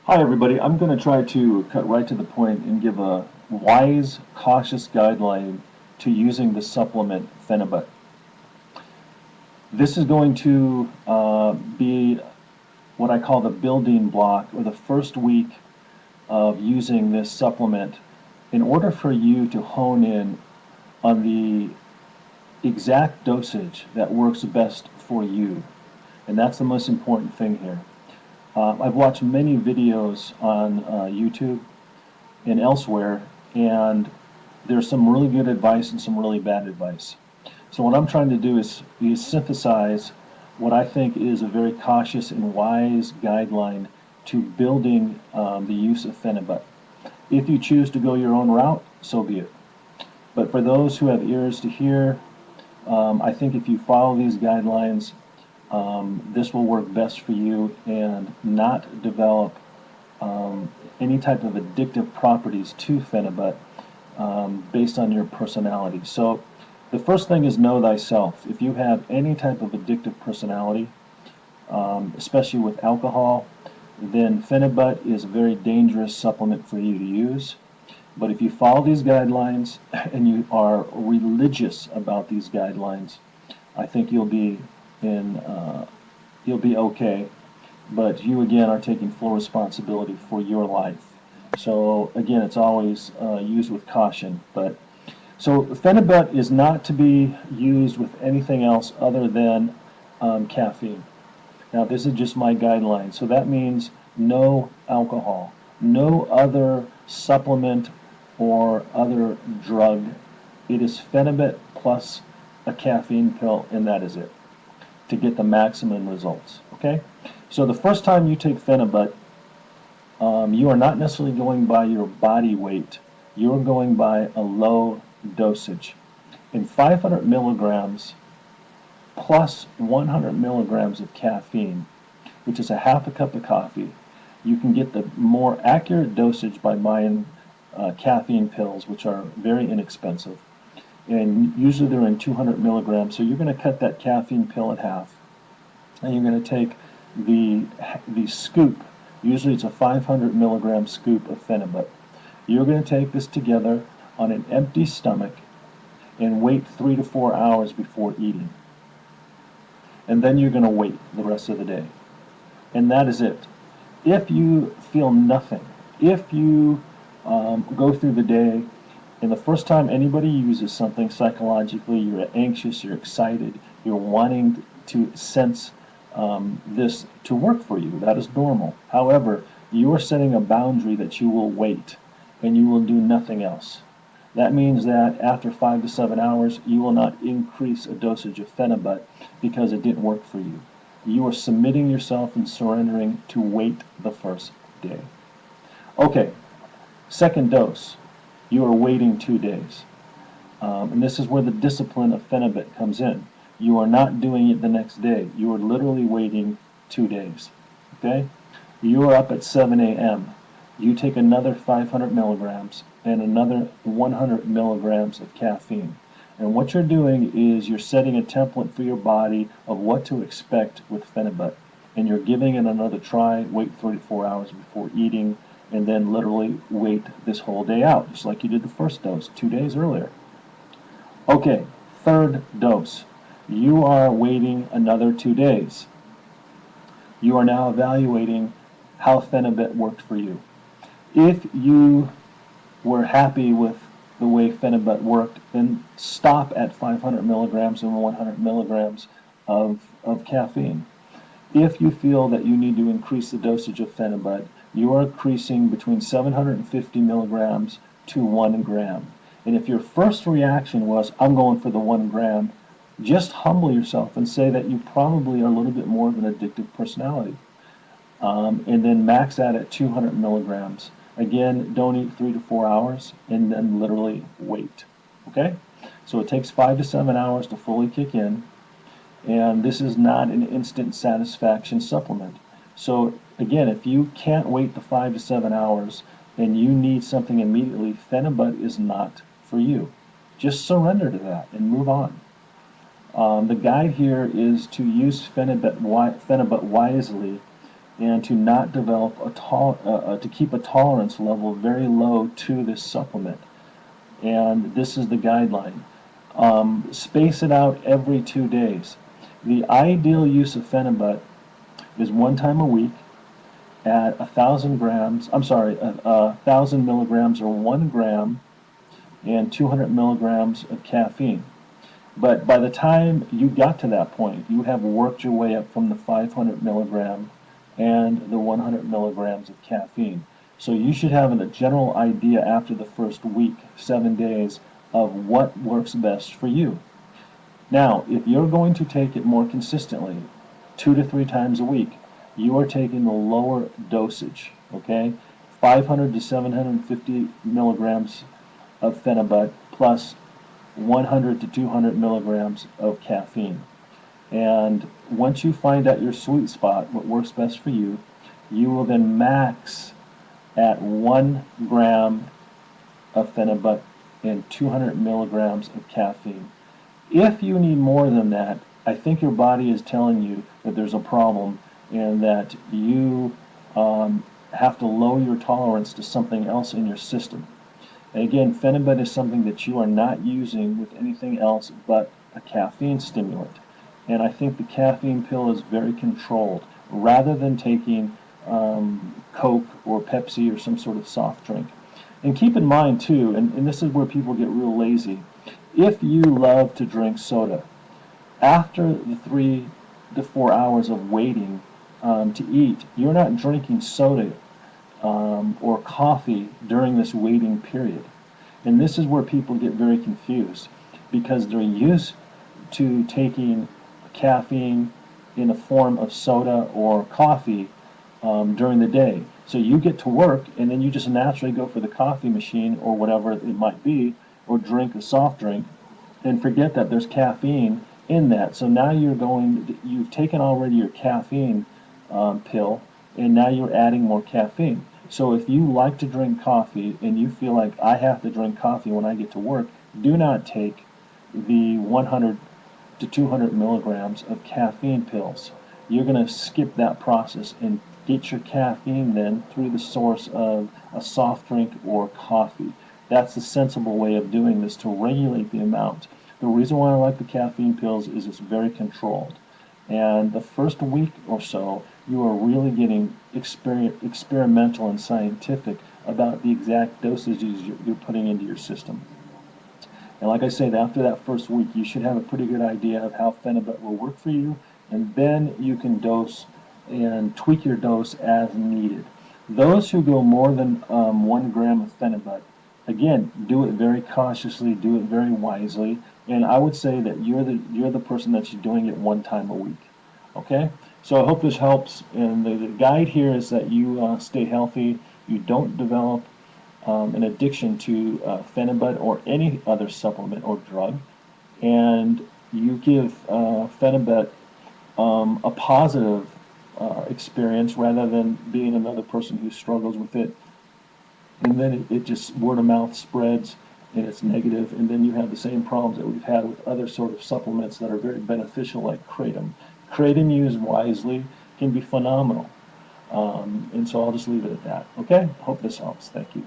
Hi everybody, I'm going to try to cut right to the point and give a wise, cautious guideline to using the supplement PHENIBUT. This is going to be what I call the building block, or the first week of using this supplement, in order for you to hone in on the exact dosage that works best for you. And that's the most important thing here. I've watched many videos on YouTube and elsewhere, and there's some really good advice and some really bad advice. So what I'm trying to do is synthesize what I think is a very cautious and wise guideline to building the use of PHENIBUT. If you choose to go your own route, so be it. But for those who have ears to hear, I think if you follow these guidelines, this will work best for you and not develop any type of addictive properties to PHENIBUT based on your personality. So the first thing is know thyself. If you have any type of addictive personality, especially with alcohol, then PHENIBUT is a very dangerous supplement for you to use. But if you follow these guidelines and you are religious about these guidelines, I think you'll be okay. But you again are taking full responsibility for your life. So again, it's always used with caution. But so PHENIBUT is not to be used with anything else other than caffeine. Now this is just my guideline. So that means no alcohol, no other supplement or other drug. It is PHENIBUT plus a caffeine pill, and that is it, to get the maximum results. Okay? So the first time you take PHENIBUT, you are not necessarily going by your body weight. You're going by a low dosage. In 500 milligrams plus 100 milligrams of caffeine, which is a half a cup of coffee, you can get the more accurate dosage by buying caffeine pills, which are very inexpensive. And usually they're in 200 milligrams, so you're going to cut that caffeine pill in half, and you're going to take the scoop. Usually it's a 500 milligram scoop of PHENIBUT. You're going to take this together on an empty stomach and wait 3 to 4 hours before eating. And then you're going to wait the rest of the day. And that is it. If you feel nothing, if you go through the day, and the first time anybody uses something psychologically, you're anxious, you're excited, you're wanting to sense this to work for you. That is normal. However, you are setting a boundary that you will wait and you will do nothing else. That means that after 5 to 7 hours, you will not increase a dosage of PHENIBUT because it didn't work for you. You are submitting yourself and surrendering to wait the first day. Okay, second dose. You are waiting 2 days. And this is where the discipline of PHENIBUT comes in. You are not doing it the next day. You are literally waiting 2 days. Okay? You are up at 7 a.m. You take another 500 milligrams and another 100 milligrams of caffeine. And what you're doing is you're setting a template for your body of what to expect with PHENIBUT. And you're giving it another try, wait 34 hours before eating, and then literally wait this whole day out, just like you did the first dose 2 days earlier. Okay, third dose. You are waiting another 2 days. You are now evaluating how PHENIBUT worked for you. If you were happy with the way PHENIBUT worked, then stop at 500 milligrams and 100 milligrams of caffeine. If you feel that you need to increase the dosage of PHENIBUT, you are increasing between 750 milligrams to 1 gram. And if your first reaction was, I'm going for the 1 gram, just humble yourself and say that you probably are a little bit more of an addictive personality. And then max that at 200 milligrams. Again, don't eat 3 to 4 hours and then literally wait. Okay? So it takes 5 to 7 hours to fully kick in. And this is not an instant satisfaction supplement. So again, if you can't wait the 5 to 7 hours and you need something immediately, PHENIBUT is not for you. Just surrender to that and move on. The guide here is to use PHENIBUT wisely and to not develop to keep a tolerance level very low to this supplement. And this is the guideline. Space it out every 2 days. The ideal use of PHENIBUT is 1 time a week at 1,000 grams, 1,000 milligrams or 1 gram and 200 milligrams of caffeine. But by the time you got to that point, you have worked your way up from the 500 milligram and the 100 milligrams of caffeine. So you should have a general idea after the first week, 7 days, of what works best for you. Now, if you're going to take it more consistently, 2 to 3 times a week, you are taking the lower dosage, okay? 500 to 750 milligrams of PHENIBUT plus 100 to 200 milligrams of caffeine. And once you find out your sweet spot, what works best for you, you will then max at 1 gram of PHENIBUT and 200 milligrams of caffeine. If you need more than that, I think your body is telling you that there's a problem and that you have to lower your tolerance to something else in your system. And again, PHENIBUT is something that you are not using with anything else but a caffeine stimulant. And I think the caffeine pill is very controlled, rather than taking Coke or Pepsi or some sort of soft drink. And keep in mind too, and this is where people get real lazy, if you love to drink soda, after the 3 to 4 hours of waiting to eat, you're not drinking soda or coffee during this waiting period. And this is where people get very confused, because they're used to taking caffeine in the form of soda or coffee during the day. So you get to work and then you just naturally go for the coffee machine or whatever it might be, or drink a soft drink, and forget that there's caffeine in that. So now you've taken already your caffeine pill, and now you're adding more caffeine. So if you like to drink coffee and you feel like I have to drink coffee when I get to work, do not take the 100 to 200 milligrams of caffeine pills. You're going to skip that process and get your caffeine then through the source of a soft drink or coffee. That's the sensible way of doing this to regulate the amount. The reason why I like the caffeine pills is it's very controlled. And the first week or so, you are really getting experimental and scientific about the exact dosages you're putting into your system. And like I said, after that first week, you should have a pretty good idea of how PHENIBUT will work for you, and then you can dose and tweak your dose as needed. Those who go more than 1 gram of PHENIBUT, again, do it very cautiously, do it very wisely, and I would say that you're the person that's doing it 1 time a week. Okay? So I hope this helps, and the guide here is that you stay healthy, you don't develop an addiction to PHENIBUT or any other supplement or drug, and you give PHENIBUT a positive experience rather than being another person who struggles with it, and then it just word of mouth spreads and it's negative, and then you have the same problems that we've had with other sort of supplements that are very beneficial, like kratom. Kratom used wisely can be phenomenal. And so I'll just leave it at that. Okay? Hope this helps. Thank you.